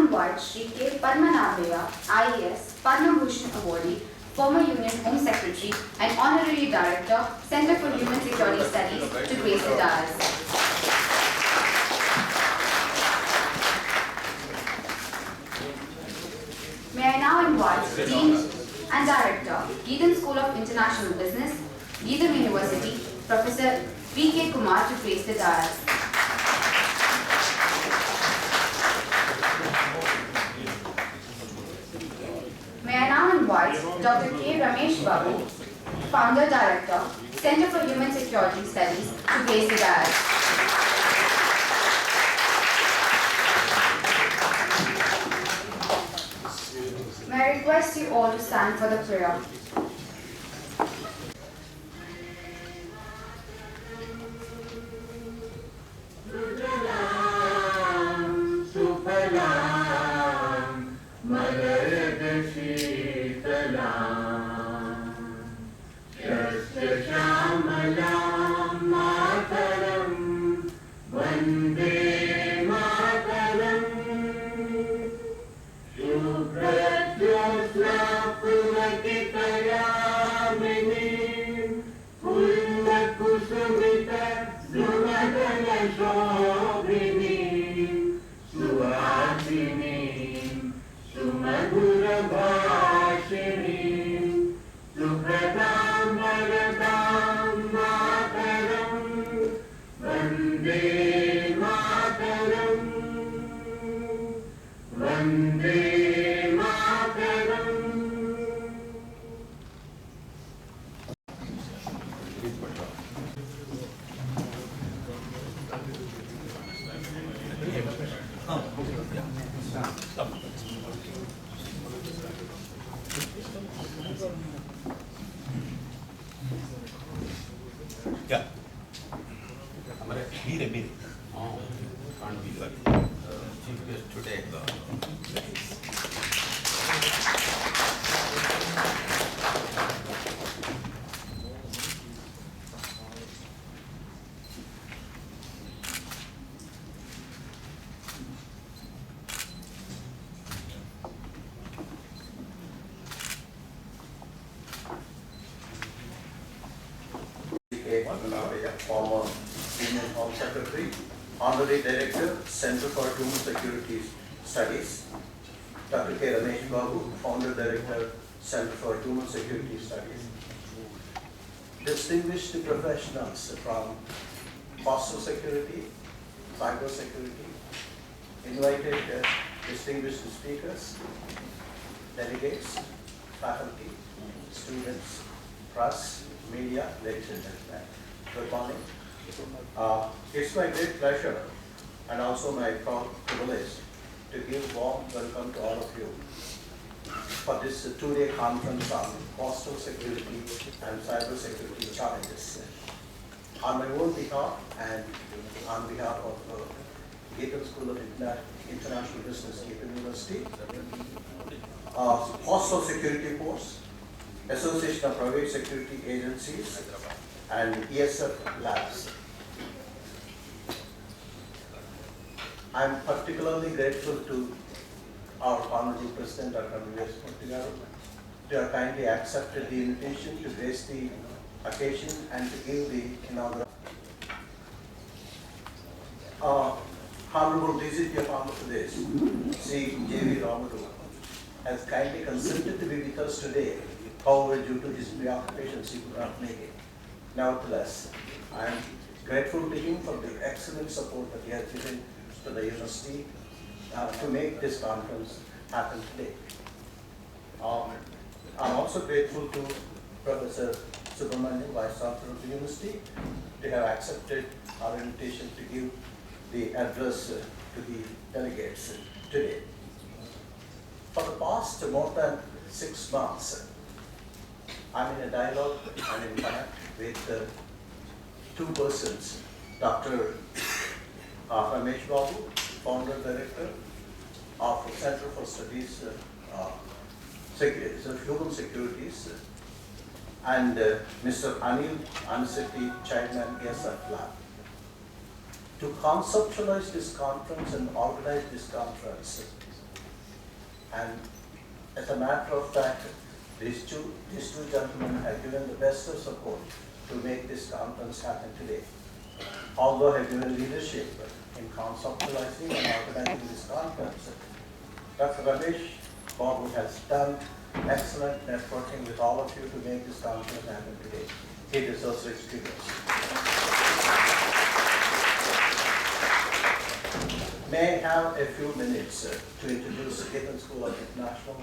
invite Shri K. Padmanabhaya, IAS, Padma Bhushan Awardee, former Union Home Secretary and Honorary Director, Center for Human Security Studies, to grace the dais. May I now invite Dean and Director, GITAM School of International Business, GITAM University, Professor V.K. Kumar, to grace the dais. May I now invite Dr. K. Ramesh Babu, Founder Director, Center for Human Security Studies, to grace the dais. May I request you all to stand for the prayer. Yeah. Need a minute. Oh, can't be good. Chief guest today. Former Union Home Secretary, Honorary Director, Center for Human Security Studies, Dr. K. Ramesh Babu, Founder Director, Center for Human Security Studies, distinguished professionals from postal security, cyber security, invited distinguished speakers, delegates, faculty, students, press, media, ladies and gentlemen. Good morning. It's my great pleasure and also my proud privilege to give warm welcome to all of you for this two-day conference on postal security and cyber security challenges. On my own behalf and on behalf of GITAM School of International Business, GITAM University, Postal Security Force, Association of Private Security Agencies, and ESF Labs. I am particularly grateful to our Honorable President, Dr. V.S. Murthy, to have kindly accepted the invitation to grace the occasion and to give the inaugural. Honorable DCP of Andhra Pradesh, Sri J.V. Ramadu, has kindly consented to be with us today. However, due to his preoccupations, he could not make it. Nevertheless, I am grateful to him for the excellent support that he has given to the university to make this conference happen today. I'm also grateful to Professor Subramanian, Vice Chancellor of the University, to have accepted our invitation to give the address to the delegates today. For the past more than 6 months, I'm in a dialogue and in contact with two persons, Dr. Ramesh Babu, Founder Director of Center for Studies Human Securities, and Mr. Anil Anisetti, Chairman, GSIB Lab. To conceptualize this conference and organize this conference, And as a matter of fact, these two gentlemen have given the best of support to make this conference happen today. Although have given leadership in conceptualizing and organizing this conference, Dr. Ramesh Babu has done excellent networking with all of you to make this conference happen today. He deserves rich tributes. May I have a few minutes to introduce the GITAM School of International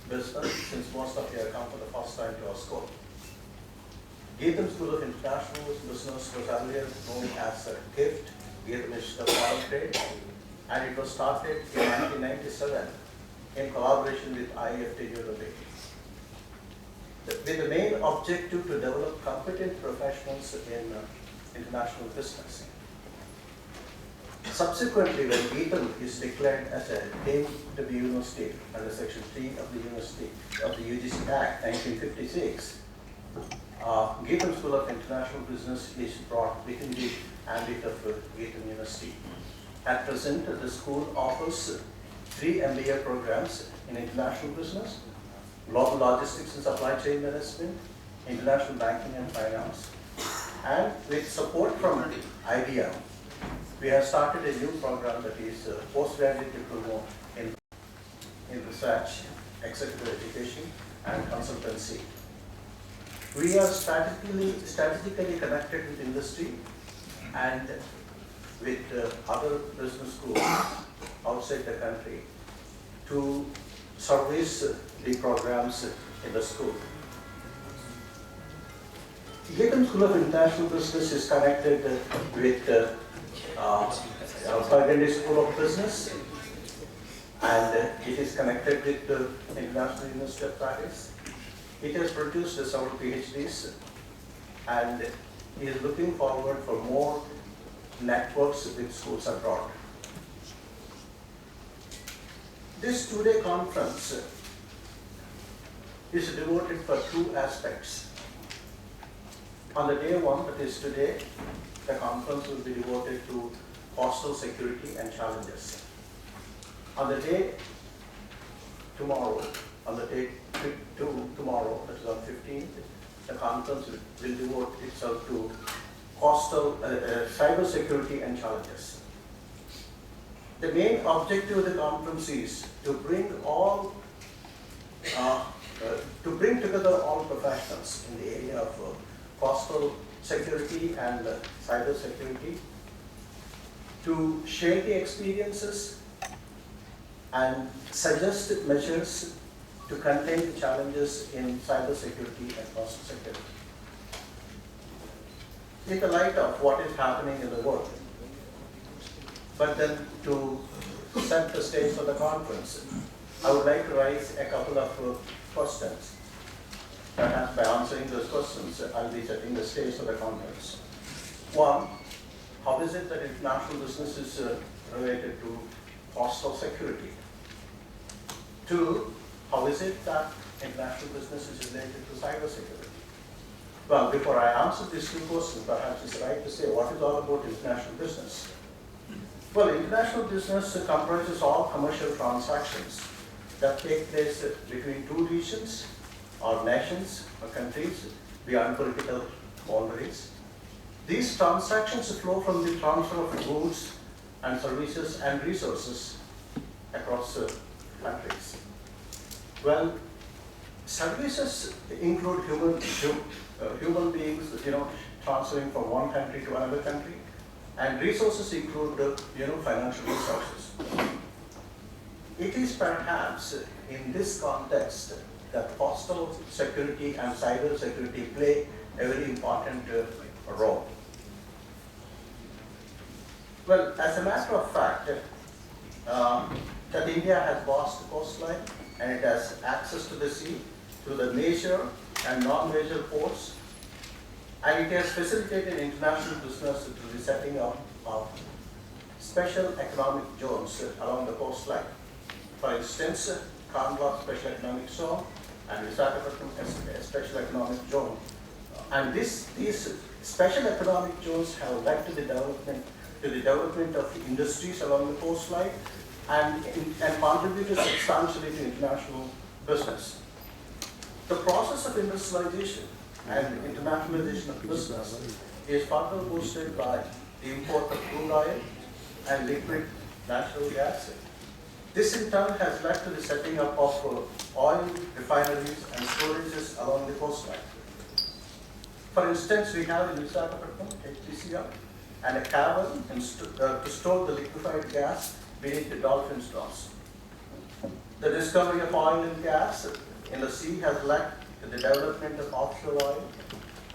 Business, since most of you have come for the first time to our school. GITAM School of International Business was earlier known as GIFT, GITAM is the foreign trade, and it was started in 1997 in collaboration with IFT University, with the main objective to develop competent professionals in international business. Subsequently, when GITAM is declared as a deemed to be university under Section 3 of the UGC Act 1956, GITAM School of International Business is brought within the ambit of GITAM University. At present, the school offers 3 MBA programs in international business, global logistics and supply chain management, international banking and finance, and with support from IBM, we have started a new program that is postgraduate diploma in research, executive education, and consultancy. We are strategically connected with industry and with other business schools outside the country to service the programs in the school. GITAM School of International Business is connected with Burgundy School of Business, and it is connected with the International University of Paris. It has produced several PhDs and is looking forward for more networks with schools abroad. This two-day conference is devoted for 2 aspects. On the day 1, that is today, the conference will be devoted to coastal security and challenges. On the day tomorrow, that is on 15th, the conference will devote itself to coastal cyber security and challenges. The main objective of the conference is to bring together all professionals in the area of coastal security and cyber security to share the experiences and suggest measures to contain the challenges in cyber security and coastal security. In the light of what is happening in the world, but then to set the stage for the conference, I would like to raise a couple of questions. Perhaps by answering those questions, I'll be setting the stage for the conference. 1, how is it that international business is related to coastal security? 2, how is it that international business is related to cyber security? Well, before I answer these 2 questions, perhaps it's right to say what is all about international business. Well, international business comprises all commercial transactions that take place between 2 regions or nations or countries beyond political boundaries. These transactions flow from the transfer of goods and services and resources across countries. Well, services include human beings, transferring from one country to another country, and resources include, financial resources. It is perhaps in this context that coastal security and cyber security play a very important role. Well, as a matter of fact, that India has vast coastline and it has access to the sea through the major and non-major ports, and it has facilitated international business through the setting up of special economic zones along the coastline. For instance, Kandla Special Economic Zone and Visakhapatnam Special Economic Zone. And these special economic zones have led to the development of industries along the coastline and contributed substantially to international business. The process of industrialization and internationalization of business is further boosted by the import of crude oil and liquid natural gas. This in turn has led to the setting up of oil refineries and storages along the coastline. For instance, we have in Visakhapatnam, HPCL, and a cavern to store the liquefied gas beneath the dolphin stores. The discovery of oil and gas in the sea has led to the development of offshore oil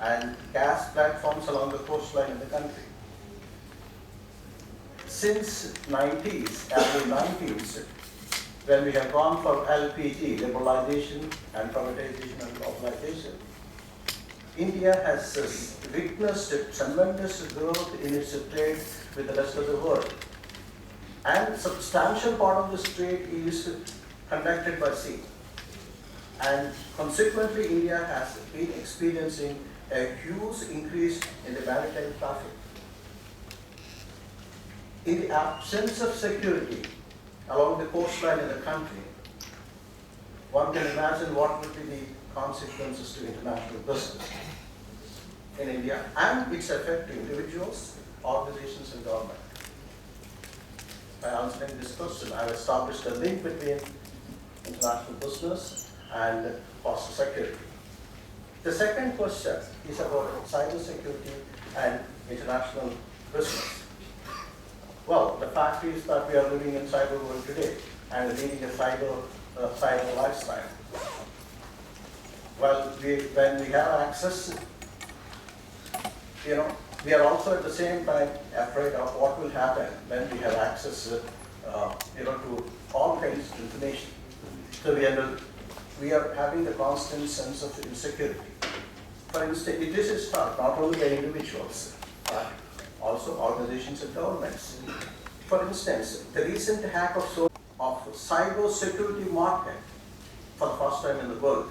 and gas platforms along the coastline of the country. Since early 90s, when we have gone for LPG, liberalization and privatization and globalization, India has witnessed a tremendous growth in its trade with the rest of the world. And a substantial part of this trade is conducted by sea. And consequently, India has been experiencing a huge increase in the maritime traffic. In the absence of security along the coastline of the country, one can imagine what would be the consequences to international business in India and its effect to individuals, organizations, and government. By answering this question, I have established a link between international business and coastal security. The second question is about cyber security and international business. Well, the fact is that we are living in cyber world today and leading a cyber lifestyle. Well, when we have access, we are also at the same time afraid of what will happen when we have access, to all kinds of information. So we are having the constant sense of insecurity. For instance, this is not only by individuals, but also organizations and governments. For instance, the recent hack of cyber security market for the first time in the world.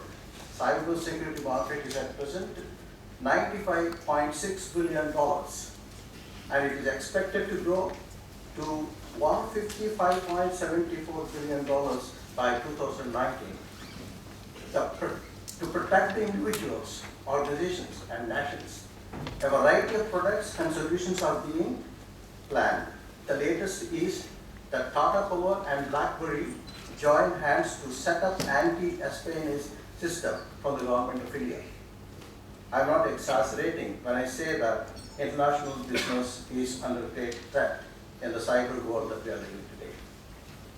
Cyber security market is at present $95.6 billion, and it is expected to grow to $155.74 billion by 2019. To protect the individuals, organizations, and nations, a variety of products and solutions are being planned. The latest is that Tata Power and BlackBerry join hands to set up anti-espionage system for the government of India. I am not exaggerating when I say that international business is under great threat in the cyber world that we are living today.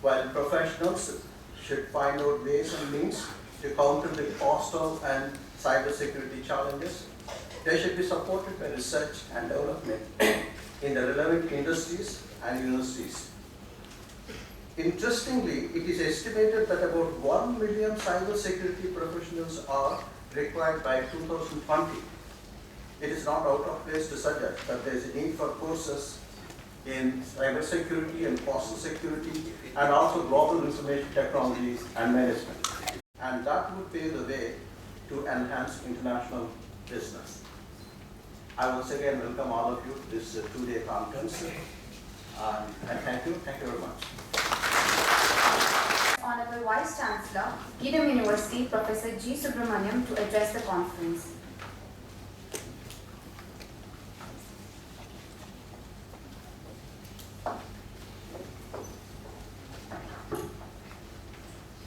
While professionals should find out ways and means to counter the postal and cyber security challenges, they should be supported by research and development in the relevant industries and universities. Interestingly, it is estimated that about 1 million cyber security professionals are required by 2020. It is not out of place to suggest that there is a need for courses in cyber security and postal security and also global information technology and management. And that would pave the way to enhance international business. I once again welcome all of you to this two-day conference. And thank you very much. Honorable Vice Chancellor, GITAM University, Professor G. Subramaniam, to address the conference.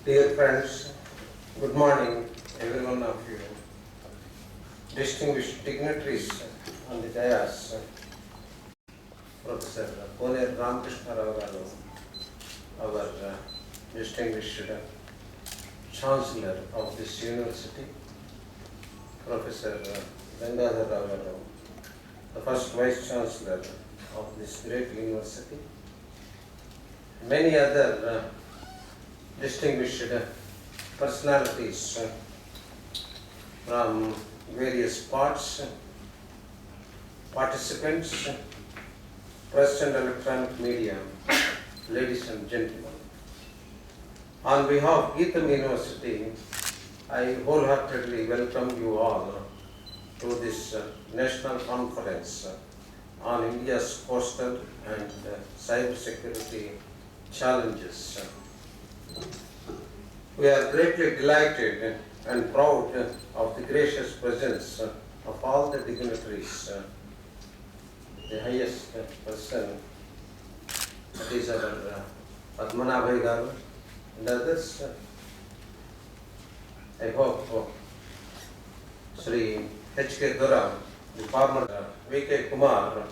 Dear friends, good morning, every one of you. Distinguished dignitaries on the dais, Professor Poner Ramakrishna Rao garu, our distinguished Chancellor of this university, Professor Gangadhar Rao garu, the first Vice Chancellor of this great university, many other distinguished personalities from various parts, participants, press and electronic media, ladies and gentlemen. On behalf of GITAM University, I wholeheartedly welcome you all to this national conference on India's coastal and cyber security challenges. We are greatly delighted and proud of the gracious presence of all the dignitaries. The highest person, that is our Padmanabhai Garu and others. I hope Sri H.K. Dora, the former V.K. Kumar,